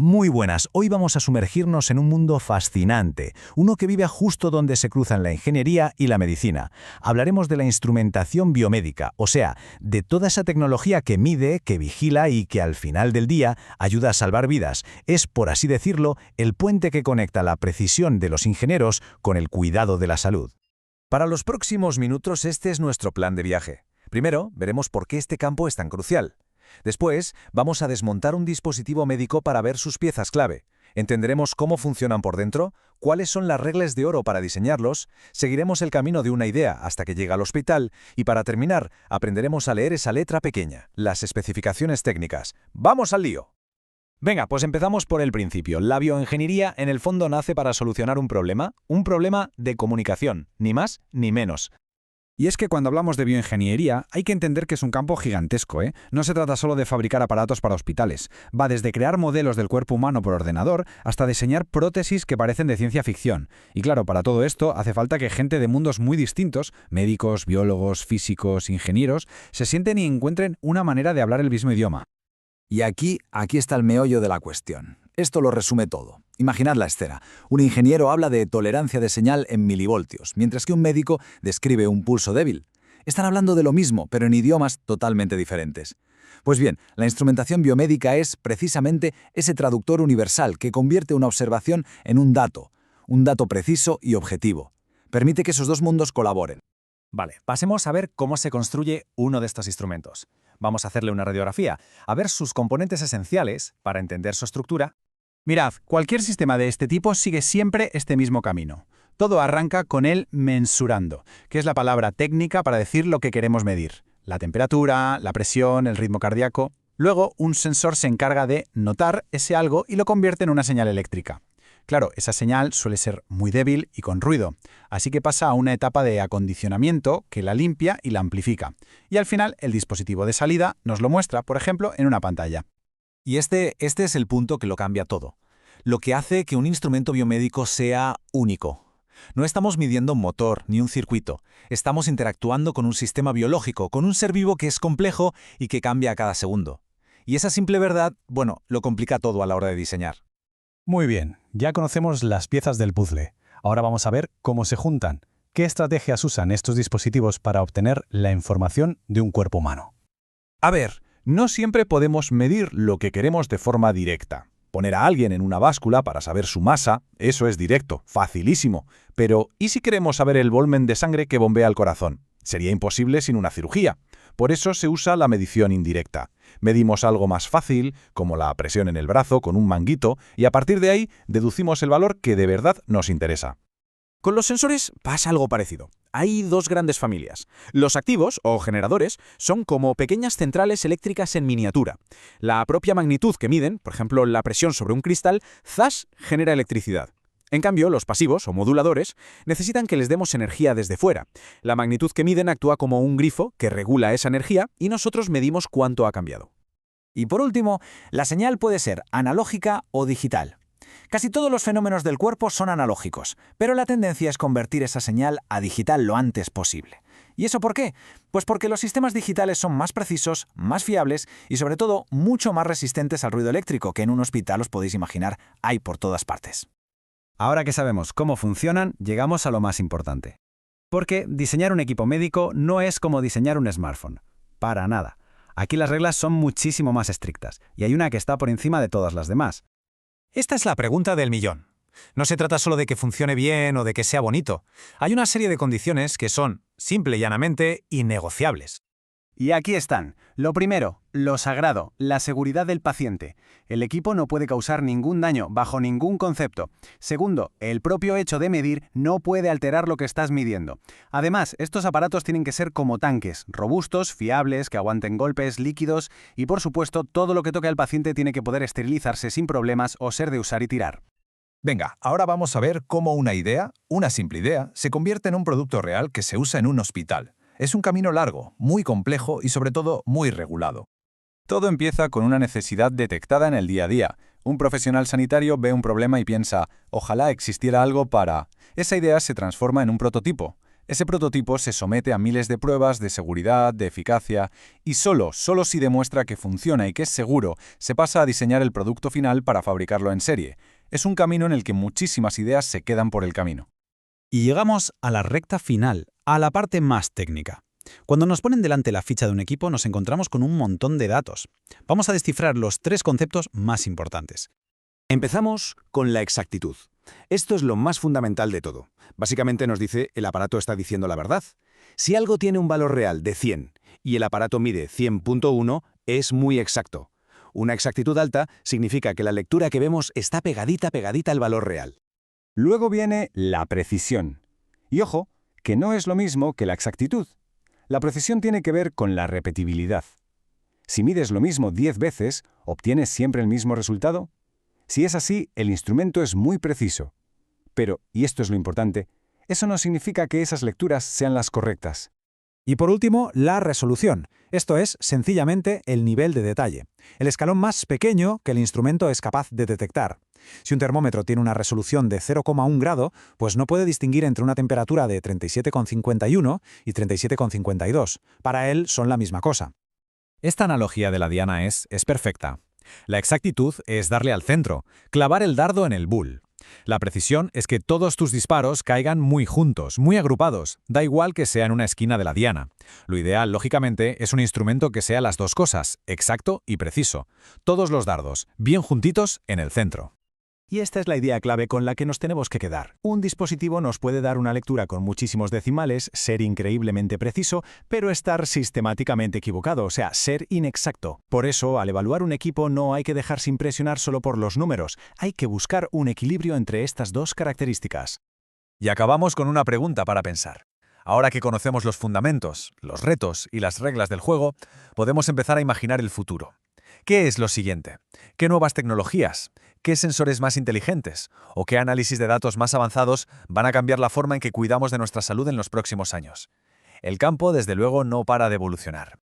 Muy buenas. Hoy vamos a sumergirnos en un mundo fascinante, uno que vive justo donde se cruzan la ingeniería y la medicina. Hablaremos de la instrumentación biomédica, o sea, de toda esa tecnología que mide, que vigila y que al final del día ayuda a salvar vidas. Es, por así decirlo, el puente que conecta la precisión de los ingenieros con el cuidado de la salud. Para los próximos minutos este es nuestro plan de viaje. Primero, veremos por qué este campo es tan crucial. Después, vamos a desmontar un dispositivo médico para ver sus piezas clave. Entenderemos cómo funcionan por dentro, cuáles son las reglas de oro para diseñarlos, seguiremos el camino de una idea hasta que llega al hospital y para terminar, aprenderemos a leer esa letra pequeña, las especificaciones técnicas. ¡Vamos al lío! Venga, pues empezamos por el principio. La bioingeniería en el fondo nace para solucionar un problema de comunicación, ni más ni menos. Y es que cuando hablamos de bioingeniería hay que entender que es un campo gigantesco, ¿eh? No se trata solo de fabricar aparatos para hospitales. Va desde crear modelos del cuerpo humano por ordenador hasta diseñar prótesis que parecen de ciencia ficción. Y claro, para todo esto hace falta que gente de mundos muy distintos, médicos, biólogos, físicos, ingenieros, se sienten y encuentren una manera de hablar el mismo idioma. Y aquí está el meollo de la cuestión. Esto lo resume todo. Imaginad la escena. Un ingeniero habla de tolerancia de señal en milivoltios, mientras que un médico describe un pulso débil. Están hablando de lo mismo, pero en idiomas totalmente diferentes. Pues bien, la instrumentación biomédica es, precisamente, ese traductor universal que convierte una observación en un dato preciso y objetivo. Permite que esos dos mundos colaboren. Vale, pasemos a ver cómo se construye uno de estos instrumentos. Vamos a hacerle una radiografía, a ver sus componentes esenciales para entender su estructura. Mirad, cualquier sistema de este tipo sigue siempre este mismo camino. Todo arranca con el mensurando, que es la palabra técnica para decir lo que queremos medir. La temperatura, la presión, el ritmo cardíaco. Luego, un sensor se encarga de notar ese algo y lo convierte en una señal eléctrica. Claro, esa señal suele ser muy débil y con ruido, así que pasa a una etapa de acondicionamiento que la limpia y la amplifica. Y al final, el dispositivo de salida nos lo muestra, por ejemplo, en una pantalla. Y este es el punto que lo cambia todo. Lo que hace que un instrumento biomédico sea único. No estamos midiendo un motor ni un circuito. Estamos interactuando con un sistema biológico, con un ser vivo que es complejo y que cambia a cada segundo. Y esa simple verdad, lo complica todo a la hora de diseñar. Muy bien, ya conocemos las piezas del puzzle. Ahora vamos a ver cómo se juntan. ¿Qué estrategias usan estos dispositivos para obtener la información de un cuerpo humano? A ver, no siempre podemos medir lo que queremos de forma directa. Poner a alguien en una báscula para saber su masa, eso es directo, facilísimo. Pero, ¿y si queremos saber el volumen de sangre que bombea el corazón? Sería imposible sin una cirugía. Por eso se usa la medición indirecta. Medimos algo más fácil, como la presión en el brazo con un manguito, y a partir de ahí deducimos el valor que de verdad nos interesa. Con los sensores pasa algo parecido. Hay dos grandes familias. Los activos, o generadores, son como pequeñas centrales eléctricas en miniatura. La propia magnitud que miden, por ejemplo la presión sobre un cristal, ¡zas!, genera electricidad. En cambio, los pasivos, o moduladores, necesitan que les demos energía desde fuera. La magnitud que miden actúa como un grifo que regula esa energía y nosotros medimos cuánto ha cambiado. Y por último, la señal puede ser analógica o digital. Casi todos los fenómenos del cuerpo son analógicos, pero la tendencia es convertir esa señal a digital lo antes posible. ¿Y eso por qué? Pues porque los sistemas digitales son más precisos, más fiables y sobre todo mucho más resistentes al ruido eléctrico, que en un hospital os podéis imaginar hay por todas partes. Ahora que sabemos cómo funcionan, llegamos a lo más importante. Porque diseñar un equipo médico no es como diseñar un smartphone. Para nada. Aquí las reglas son muchísimo más estrictas, y hay una que está por encima de todas las demás. Esta es la pregunta del millón. No se trata solo de que funcione bien o de que sea bonito. Hay una serie de condiciones que son, simple y llanamente, innegociables. Y aquí están. Lo primero, lo sagrado, la seguridad del paciente. El equipo no puede causar ningún daño, bajo ningún concepto. Segundo, el propio hecho de medir no puede alterar lo que estás midiendo. Además, estos aparatos tienen que ser como tanques, robustos, fiables, que aguanten golpes, líquidos y, por supuesto, todo lo que toque al paciente tiene que poder esterilizarse sin problemas o ser de usar y tirar. Venga, ahora vamos a ver cómo una idea, una simple idea, se convierte en un producto real que se usa en un hospital. Es un camino largo, muy complejo y sobre todo muy regulado. Todo empieza con una necesidad detectada en el día a día. Un profesional sanitario ve un problema y piensa, ojalá existiera algo para... Esa idea se transforma en un prototipo. Ese prototipo se somete a miles de pruebas de seguridad, de eficacia, y solo si demuestra que funciona y que es seguro, se pasa a diseñar el producto final para fabricarlo en serie. Es un camino en el que muchísimas ideas se quedan por el camino. Y llegamos a la recta final, a la parte más técnica. Cuando nos ponen delante la ficha de un equipo, nos encontramos con un montón de datos. Vamos a descifrar los 3 conceptos más importantes. Empezamos con la exactitud. Esto es lo más fundamental de todo. Básicamente nos dice, el aparato está diciendo la verdad. Si algo tiene un valor real de 100 y el aparato mide 100.1, es muy exacto. Una exactitud alta significa que la lectura que vemos está pegadita al valor real. Luego viene la precisión. Y ojo, que no es lo mismo que la exactitud. La precisión tiene que ver con la repetibilidad. Si mides lo mismo 10 veces, ¿obtienes siempre el mismo resultado? Si es así, el instrumento es muy preciso. Pero, y esto es lo importante, eso no significa que esas lecturas sean las correctas. Y por último, la resolución. Esto es, sencillamente, el nivel de detalle. El escalón más pequeño que el instrumento es capaz de detectar. Si un termómetro tiene una resolución de 0,1 grado, pues no puede distinguir entre una temperatura de 37,51 y 37,52. Para él son la misma cosa. Esta analogía de la diana es perfecta. La exactitud es darle al centro, clavar el dardo en el bull. La precisión es que todos tus disparos caigan muy juntos, muy agrupados, da igual que sea en una esquina de la diana. Lo ideal, lógicamente, es un instrumento que sea las dos cosas, exacto y preciso. Todos los dardos, bien juntitos en el centro. Y esta es la idea clave con la que nos tenemos que quedar. Un dispositivo nos puede dar una lectura con muchísimos decimales, ser increíblemente preciso, pero estar sistemáticamente equivocado, o sea, ser inexacto. Por eso, al evaluar un equipo no hay que dejarse impresionar solo por los números, hay que buscar un equilibrio entre estas dos características. Y acabamos con una pregunta para pensar. Ahora que conocemos los fundamentos, los retos y las reglas del juego, podemos empezar a imaginar el futuro. ¿Qué es lo siguiente? ¿Qué nuevas tecnologías? ¿Qué sensores más inteligentes? ¿O qué análisis de datos más avanzados van a cambiar la forma en que cuidamos de nuestra salud en los próximos años? El campo, desde luego, no para de evolucionar.